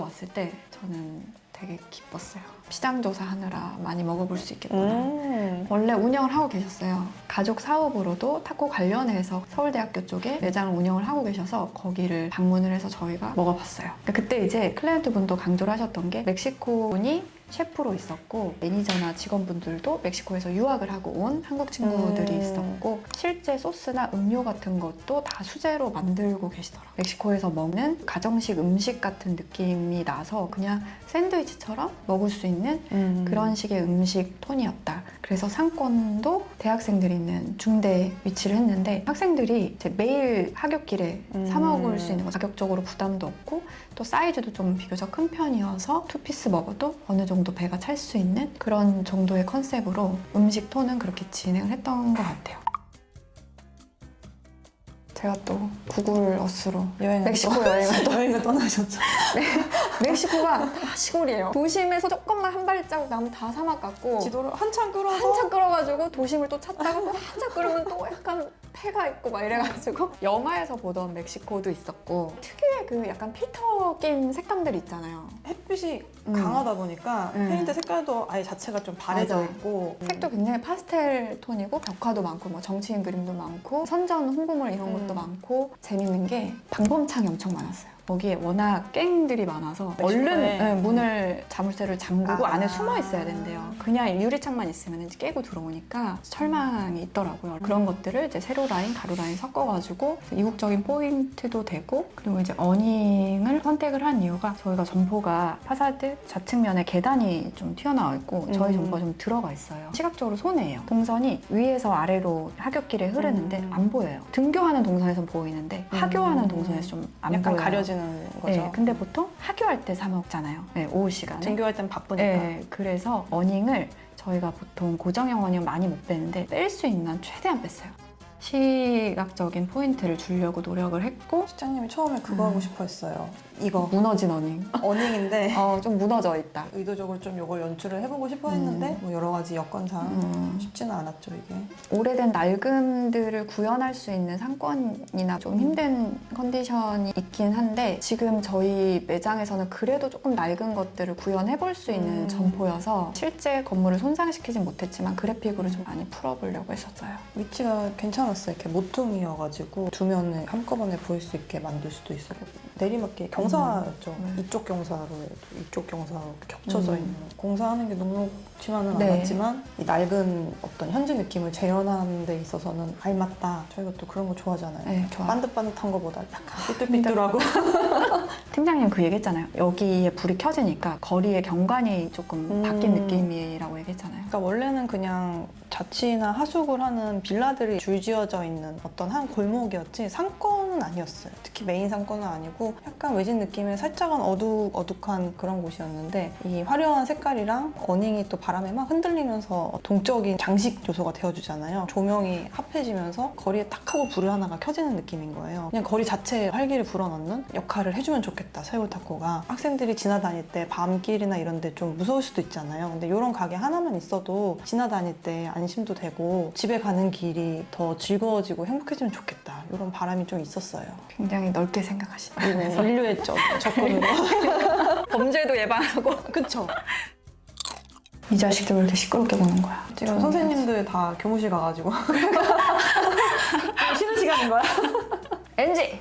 왔을 때 저는 되게 기뻤어요. 시장 조사하느라 많이 먹어볼 수 있겠구나. 원래 운영을 하고 계셨어요. 가족 사업으로도 타코 관련해서 서울대학교 쪽에 매장을 운영을 하고 계셔서 거기를 방문을 해서 저희가 먹어봤어요. 그때 이제 클라이언트 분도 강조를 하셨던 게 멕시코 분이 셰프로 있었고 매니저나 직원분들도 멕시코에서 유학을 하고 온 한국 친구들이 있었고 실제 소스나 음료 같은 것도 다 수제로 만들고 계시더라고요. 멕시코에서 먹는 가정식 음식 같은 느낌이 나서 그냥 샌드위치처럼 먹을 수 있는 그런 식의 음식 톤이었다. 그래서 상권도 대학생들이 있는 중대에 위치를 했는데 학생들이 이제 매일 하굣길에 사 먹을 수 있는 거 가격적으로 부담도 없고 또 사이즈도 좀 비교적 큰 편이어서 투피스 먹어도 어느 정도 배가 찰 수 있는 그런 정도의 컨셉으로 음식 톤은 그렇게 진행을 했던 것 같아요. 제가 또 구글 어스로 멕시코 여행을 떠나셨죠. 멕시코가 다 시골이에요. 도심에서 조금만 한 발자국 나면 다 사막 같고 지도를 한참 끌어서 한참 끌어가지고 도심을 또 찾다가 또 한참 끌으면 또 약간 폐가 있고 막 이래가지고 영화에서 보던 멕시코도 있었고 특유의 그 약간 필터 낀 색감들 있잖아요. 햇빛이 강하다 보니까 페인트 색깔도 아예 자체가 좀 바래져 맞아. 있고 색도 굉장히 파스텔 톤이고 벽화도 많고 뭐 정치인 그림도 많고 선전 홍보물 이런 것도 많고 재밌는 게 방범창이 엄청 많았어요. 거기에 워낙 갱들이 많아서 멕시코에? 얼른 문을 자물쇠를 잠그고 안에 숨어 있어야 된대요. 그냥 유리창만 있으면 이제 깨고 들어오니까 철망이 있더라고요. 그런 것들을 이제 세로 라인, 가로 라인 섞어가지고 이국적인 포인트도 되고 그리고 이제 어닝을 선택을 한 이유가 저희가 점포가 파사드 좌측면에 계단이 좀 튀어나와 있고 저희 점포가 좀 들어가 있어요. 시각적으로 손해예요. 동선이 위에서 아래로 하굣길에 흐르는데 안 보여요. 등교하는 동선에선 보이는데 하교하는 동선에서 좀 안 보여요. 약간 가려지는 거죠. 네, 근데 보통 하교할 때 사 먹잖아요. 네, 오후 시간에. 등교할 땐 바쁘니까. 네, 그래서 어닝을 저희가 보통 고정형 어닝 많이 못 빼는데 뺄 수 있는 한 최대한 뺐어요. 시각적인 포인트를 주려고 노력을 했고 실장님이 처음에 그거 하고 싶어 했어요. 이거 무너진 어닝. 어닝인데 좀 무너져 있다. 의도적으로 좀 이걸 연출을 해보고 싶어 했는데 뭐 여러 가지 여건상 쉽지는 않았죠 이게. 오래된 낡음들을 구현할 수 있는 상권이나 좀 힘든 컨디션이 있긴 한데 지금 저희 매장에서는 그래도 조금 낡은 것들을 구현해볼 수 있는 점포여서 실제 건물을 손상시키진 못했지만 그래픽으로 좀 많이 풀어보려고 했었어요. 위치가 괜찮았어요. 이렇게 모퉁이여가지고 두 면을 한꺼번에 보일 수 있게 만들 수도 있었고 내리막길 경사였죠. 이쪽 경사로 이쪽 경사로 겹쳐져 있는 공사하는 게 녹록지만은 네. 않았지만 이 낡은 어떤 현지 느낌을 재현하는 데 있어서는 알맞다. 저희가 또 그런 거 좋아하잖아요. 네, 좋아. 반듯반듯한 거보다 약간 삐뚤삐뚤하고 팀장님 그 얘기했잖아요. 여기에 불이 켜지니까 거리의 경관이 조금 바뀐 느낌이라고 얘기했잖아요. 그러니까 원래는 그냥 자취나 하숙을 하는 빌라들이 줄지어져 있는 어떤 한 골목이었지 상권은 아니었어요. 특히 메인 상권은 아니고 약간 외진 느낌의 살짝은 어둑어둑한 그런 곳이었는데 이 화려한 색깔이랑 어닝이 또 바람에 막 흔들리면서 동적인 장식 요소가 되어주잖아요. 조명이 합해지면서 거리에 딱 하고 불을 하나가 켜지는 느낌인 거예요. 그냥 거리 자체에 활기를 불어넣는 역할을 해주면 좋겠다, 새우타코가. 학생들이 지나다닐 때 밤길이나 이런 데 좀 무서울 수도 있잖아요. 근데 이런 가게 하나만 있어도 지나다닐 때 안심도 되고 집에 가는 길이 더 즐거워지고 행복해지면 좋겠다. 이런 바람이 좀 있었어요. 굉장히 넓게 생각하시네요. 인류의 접근으로. 범죄도 예방하고. 그쵸? 이 자식들 왜 이렇게 시끄럽게 보는 거야? 지금 선생님들 다 교무실 가가지고 쉬는 시간인 거야? NG!